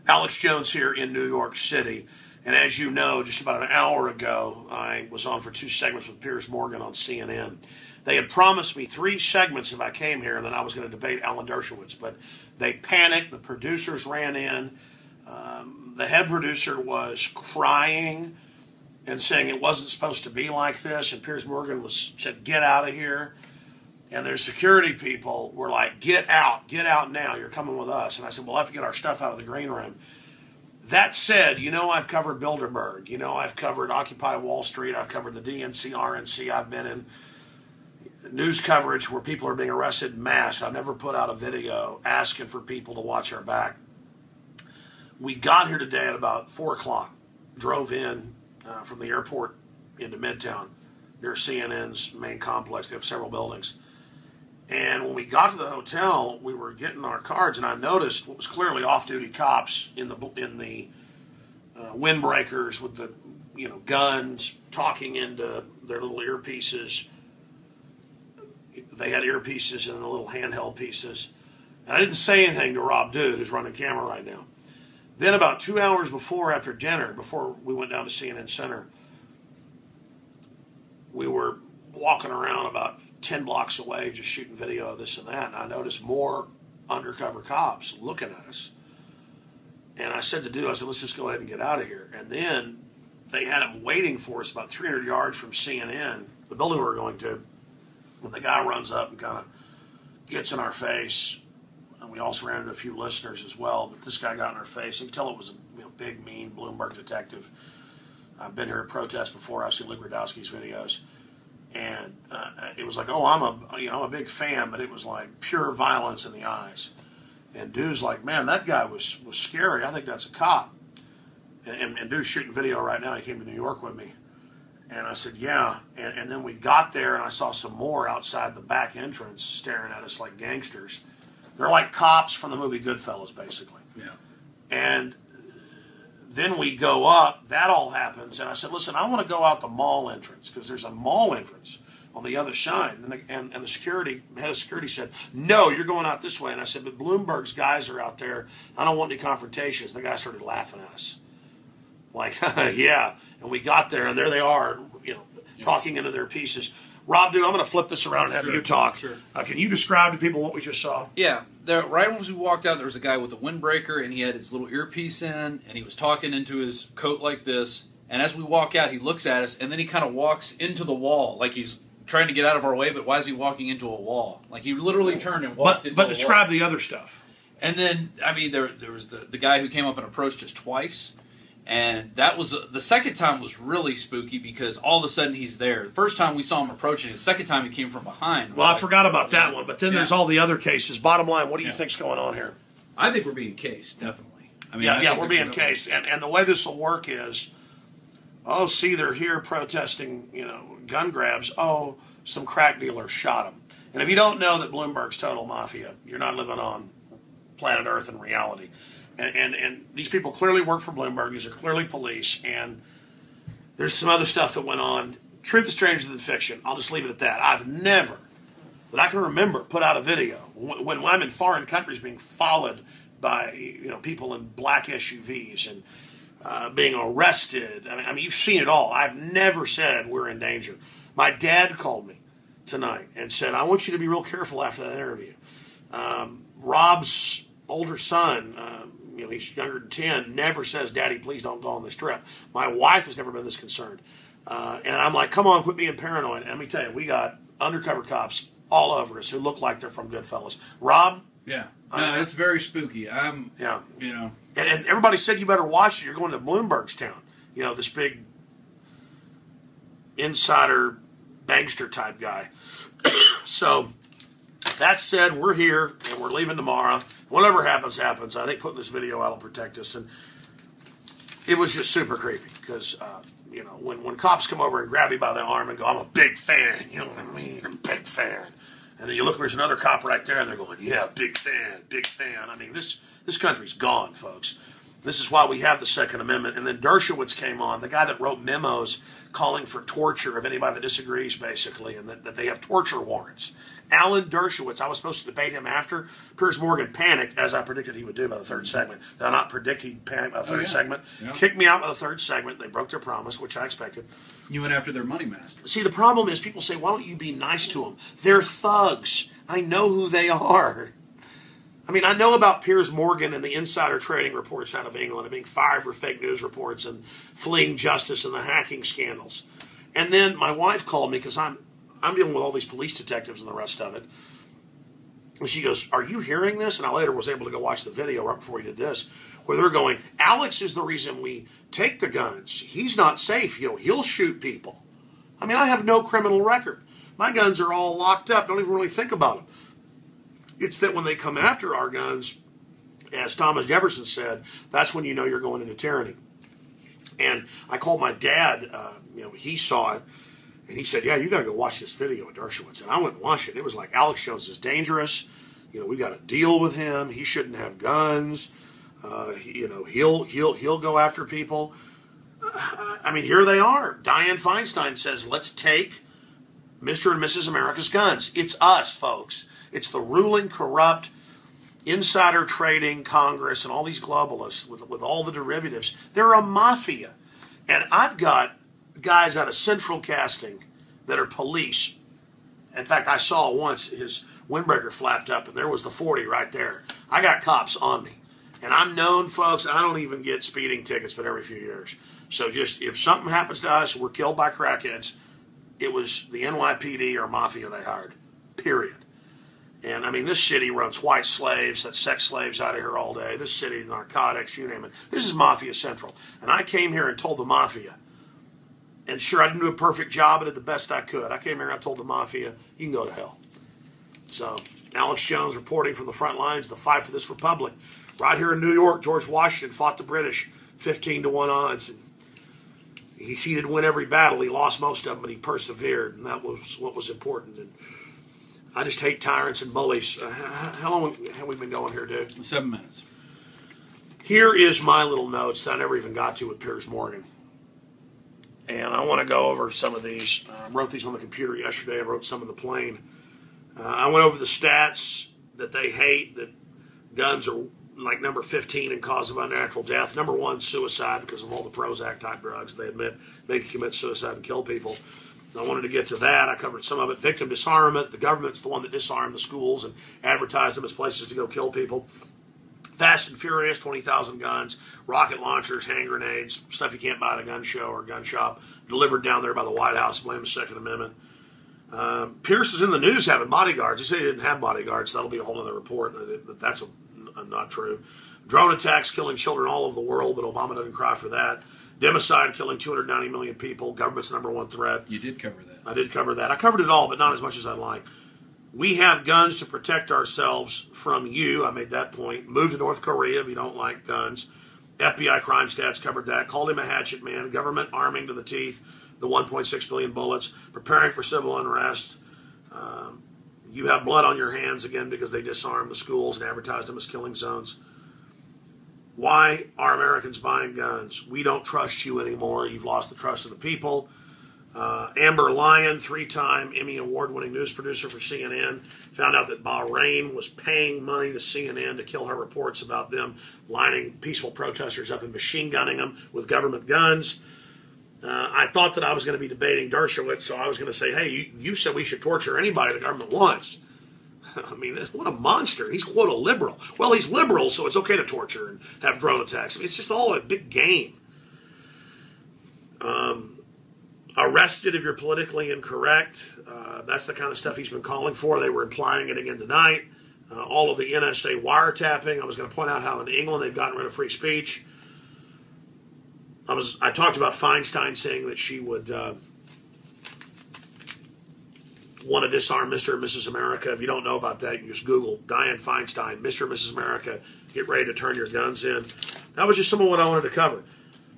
Alex Jones here in New York City. And as you know, just about an hour ago, I was on for 2 segments with Piers Morgan on CNN. They had promised me 3 segments if I came here, and then I was going to debate Alan Dershowitz. But they panicked. The producers ran in. The head producer was crying and saying it wasn't supposed to be like this. And Piers Morgan said, "Get out of here." And their security people were like, get out now, you're coming with us. And I said, we'll have to get our stuff out of the green room. That said, you know I've covered Bilderberg. You know I've covered Occupy Wall Street. I've covered the DNC, RNC. I've been in news coverage where people are being arrested en masse. I've never put out a video asking for people to watch our back. We got here today at about 4 o'clock, drove in from the airport into Midtown, near CNN's main complex. They have several buildings. And when we got to the hotel, we were getting our cards, and I noticed what was clearly off-duty cops in the windbreakers with the guns, talking into their little earpieces. They had earpieces and the little handheld pieces. And I didn't say anything to Rob Dew, who's running camera right now. Then about 2 hours after dinner, before we went down to CNN Center, we were walking around about 10 blocks away just shooting video of this and that, and I noticed more undercover cops looking at us. And I said to Dew, I said, let's just go ahead and get out of here. And then they had them waiting for us about 300 yards from CNN, the building we were going to, and the guy runs up and kind of gets in our face. And we also ran into a few listeners as well, but this guy got in our face. You can tell it was a big, mean Bloomberg detective. I've been here at protests before. I've seen Luke Rudowski's videos. And it was like, oh, I'm a big fan, but it was like pure violence in the eyes. And Dew's like, man, that guy was scary. I think that's a cop. And Dew's shooting video right now. He came to New York with me. And I said, yeah. And then we got there, and I saw some more outside the back entrance staring at us like gangsters. They're like cops from the movie Goodfellas, basically. Yeah. And then we go up, that all happens, and I said, listen, I want to go out the mall entrance, because there's a mall entrance on the other side. And the head of security said, no, you're going out this way. And I said, but Bloomberg's guys are out there. I don't want any confrontations. And the guy started laughing at us. Like, yeah. And we got there, and there they are, talking into their pieces. Rob, dude, I'm going to flip this around and have you talk. Sure. Can you describe to people what we just saw? Yeah. Right as we walked out, there was a guy with a windbreaker, and he had his little earpiece in, and he was talking into his coat like this. And as we walk out, he looks at us, and then he kind of walks into the wall, like he's trying to get out of our way, but why is he walking into a wall? Like he literally turned and walked into a wall. But describe the other stuff. And then, there was the guy who came up and approached us twice. And that was the second time was really spooky because all of a sudden he's there. The first time we saw him approaching, the second time he came from behind. Well, I forgot about that one, but then there's all the other cases. Bottom line, what do you think's going on here? I think we're being cased, definitely. I mean, we're being cased, and the way this will work is, oh, see, they're here protesting, gun grabs. Oh, some crack dealers shot them. And if you don't know that Bloomberg's total mafia, you're not living on planet Earth in reality. And these people clearly work for Bloomberg. These are clearly police. And there's some other stuff that went on. Truth is stranger than fiction. I'll just leave it at that. I've never, that I can remember, put out a video when I'm in foreign countries being followed by people in black SUVs and being arrested. I mean, you've seen it all. I've never said we're in danger. My dad called me tonight and said, I want you to be real careful after that interview. Rob's older son, he's younger than 10, never says, Daddy, please don't go on this trip. My wife has never been this concerned. And I'm like, come on, quit being paranoid. And let me tell you, we got undercover cops all over us who look like they're from Goodfellas. Rob? Yeah. No, it's very spooky. And everybody said you better watch it. You're going to Bloomberg's town. This big insider bankster type guy. So, that said, we're here, and we're leaving tomorrow. Whatever happens, happens. I think putting this video out will protect us. And it was just super creepy because, when cops come over and grab you by the arm and go, I'm a big fan, you know what I mean? I'm a big fan. And then you look, there's another cop right there, and they're going, yeah, big fan, big fan. I mean, this country's gone, folks. This is why we have the Second Amendment. And then Dershowitz came on, the guy that wrote memos calling for torture of anybody that disagrees, basically, and that they have torture warrants. Alan Dershowitz, I was supposed to debate him after. Piers-Morgan panicked, as I predicted he would do by the third segment. Did I not predict he'd panic by the third segment? Yeah. Kicked me out by the third segment. They broke their promise, which I expected. You went after their money master. See, the problem is people say, why don't you be nice to them? They're thugs. I know who they are. I mean, I know about Piers-Morgan and the insider trading reports out of England and being fired for fake news reports and fleeing justice and the hacking scandals. And then my wife called me because I'm dealing with all these police detectives and the rest of it. And she goes, are you hearing this? And I later was able to go watch the video right before he did this, where they're going, Alex is the reason we take the guns. He's not safe. You know, he'll shoot people. I mean, I have no criminal record. My guns are all locked up. Don't even really think about them. It's that when they come after our guns, as Thomas Jefferson said, that's when you know you're going into tyranny. And I called my dad, he saw it, and he said, yeah, you got to go watch this video of Dershowitz. And I went and watched it. It was like, Alex Jones is dangerous. You know, we got to deal with him. He shouldn't have guns. He'll go after people. I mean, here they are. Dianne Feinstein says, let's take Mr. and Mrs. America's guns. It's us, folks. It's the ruling, corrupt, insider trading Congress and all these globalists with all the derivatives. They're a mafia. And I've got guys out of Central Casting that are police. In fact, I saw once his windbreaker flapped up and there was the 40 right there. I got cops on me. And I'm known, folks, I don't even get speeding tickets but every few years. So just if something happens to us, we're killed by crackheads, it was the NYPD or mafia they hired, period. And, I mean, this city runs white slaves, that's sex slaves out of here all day. This city, narcotics, you name it. This is Mafia Central. And I came here and told the Mafia. And sure, I didn't do a perfect job. I did the best I could. I came here and I told the Mafia, you can go to hell. So, Alex Jones reporting from the front lines, the fight for this republic. Right here in New York, George Washington fought the British 15-1 odds. And he didn't win every battle. He lost most of them, but he persevered. And that was what was important. And I just hate tyrants and bullies. How long have we been going here, dude? 7 minutes. Here is my little notes that I never even got to with Piers-Morgan. And I want to go over some of these. I wrote these on the computer yesterday. I wrote some in the plane. I went over the stats that they hate, that guns are like number 15 in cause of unnatural death. Number 1, suicide, because of all the Prozac-type drugs they admit make you commit suicide and kill people. I wanted to get to that. I covered some of it. Victim disarmament. The government's the one that disarmed the schools and advertised them as places to go kill people. Fast and Furious, 20,000 guns, rocket launchers, hand grenades, stuff you can't buy at a gun show or a gun shop, delivered down there by the White House, blame the Second Amendment. Pierce is in the news having bodyguards. He said he didn't have bodyguards. That'll be a whole other report. That's not true. Drone attacks killing children all over the world, but Obama doesn't cry for that. Democide killing 290 million people. Government's number 1 threat. You did cover that. I did cover that. I covered it all, but not as much as I'd like. We have guns to protect ourselves from you. I made that point. Move to North Korea if you don't like guns. FBI crime stats covered that. Called him a hatchet man. Government arming to the teeth. The 1.6 billion bullets. Preparing for civil unrest. You have blood on your hands again because they disarmed the schools and advertised them as killing zones. Why are Americans buying guns? We don't trust you anymore. You've lost the trust of the people. Amber Lyon, 3-time Emmy Award-winning news producer for CNN, found out that Bahrain was paying money to CNN to kill her reports about them lining peaceful protesters up and machine gunning them with government guns. I thought that I was going to be debating Dershowitz, so I was going to say, hey, you said we should torture anybody the government wants. I mean, what a monster. He's, quote, a liberal. Well, he's liberal, so it's okay to torture and have drone attacks. I mean, it's just all a big game. Arrested if you're politically incorrect. That's the kind of stuff he's been calling for. They were implying it again tonight. All of the NSA wiretapping. I was going to point out how in England they've gotten rid of free speech. I talked about Feinstein saying that she would want to disarm Mr. and Mrs. America. If you don't know about that, you can just Google Dianne Feinstein, Mr. and Mrs. America, get ready to turn your guns in. That was just some of what I wanted to cover.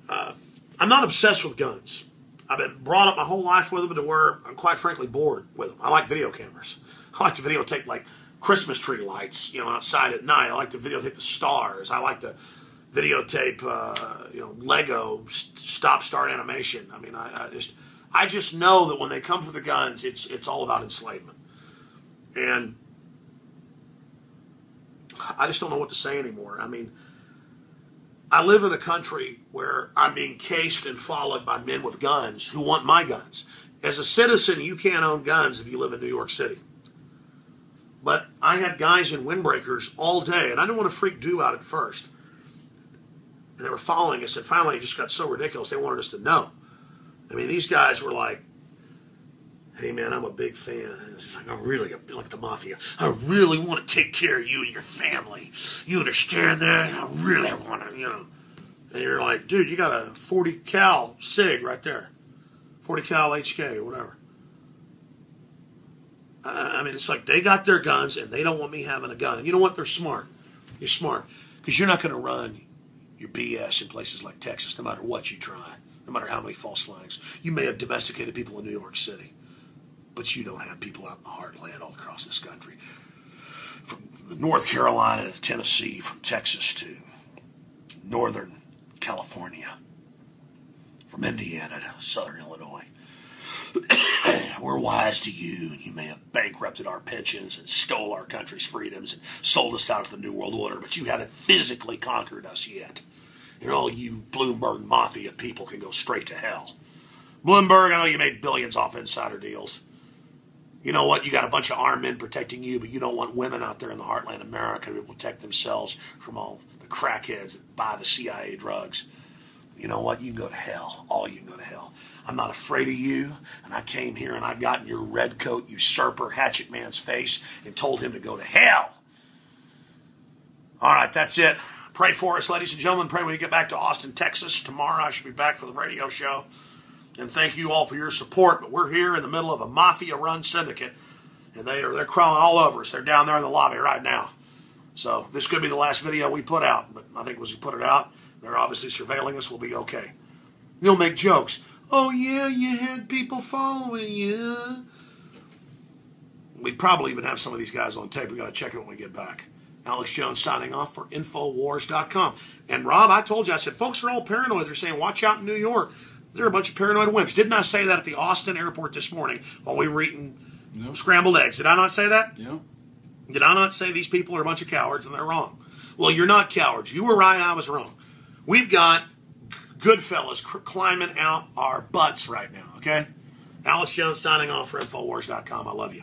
I'm not obsessed with guns. I've been brought up my whole life with them to where I'm quite frankly bored with them. I like video cameras. I like to videotape like Christmas tree lights, outside at night. I like to videotape the stars. I like to, videotape, Lego stop-start animation. I mean, I just know that when they come for the guns, it's all about enslavement. And I just don't know what to say anymore. I mean, I live in a country where I'm being cased and followed by men with guns who want my guns. As a citizen, you can't own guns if you live in New York City. But I had guys in windbreakers all day, and I didn't want to freak Dew out at first. And they were following us, and finally it just got so ridiculous they wanted us to know. I mean, these guys were like, hey man, I'm a big fan. And it's like, I really, like the mafia, I really want to take care of you and your family. You understand that? I really want to, And you're like, dude, you got a 40 cal SIG right there. 40 cal HK or whatever. I mean, it's like they got their guns and they don't want me having a gun. And you know what? They're smart. You're smart. Because you're not going to run your BS in places like Texas no matter what you try. No matter how many false flags. You may have domesticated people in New York City. But you don't have people out in the heartland all across this country. From North Carolina to Tennessee, from Texas to Northern California, from Indiana to Southern Illinois. We're wise to you, and you may have bankrupted our pensions and stole our country's freedoms and sold us out of the New World Order, but you haven't physically conquered us yet. And all you Bloomberg Mafia people can go straight to hell. Bloomberg, I know you made billions off insider deals. You know what? You got a bunch of armed men protecting you, but you don't want women out there in the heartland of America to protect themselves from all the crackheads that buy the CIA drugs. You know what? You can go to hell. All you can go to hell. I'm not afraid of you, and I came here and I got in your red coat usurper hatchet man's face and told him to go to hell. All right, that's it. Pray for us, ladies and gentlemen. Pray when we get back to Austin, Texas. Tomorrow I should be back for the radio show. And thank you all for your support. But we're here in the middle of a mafia-run syndicate, and they're crawling all over us. They're down there in the lobby right now. So this could be the last video we put out. But I think once we put it out, they're obviously surveilling us. We'll be okay. You'll make jokes. Oh, yeah, you had people following you. We'd probably even have some of these guys on tape. We've got to check it when we get back. Alex Jones signing off for infowars.com. And Rob, I told you, I said, folks are all paranoid. They're saying, watch out in New York. They're a bunch of paranoid wimps. Didn't I say that at the Austin airport this morning while we were eating scrambled eggs? Did I not say that? Yeah. Did I not say these people are a bunch of cowards and they're wrong? Well, you're not cowards. You were right, I was wrong. We've got good fellas climbing out our butts right now, okay? Alex Jones signing off for infowars.com. I love you.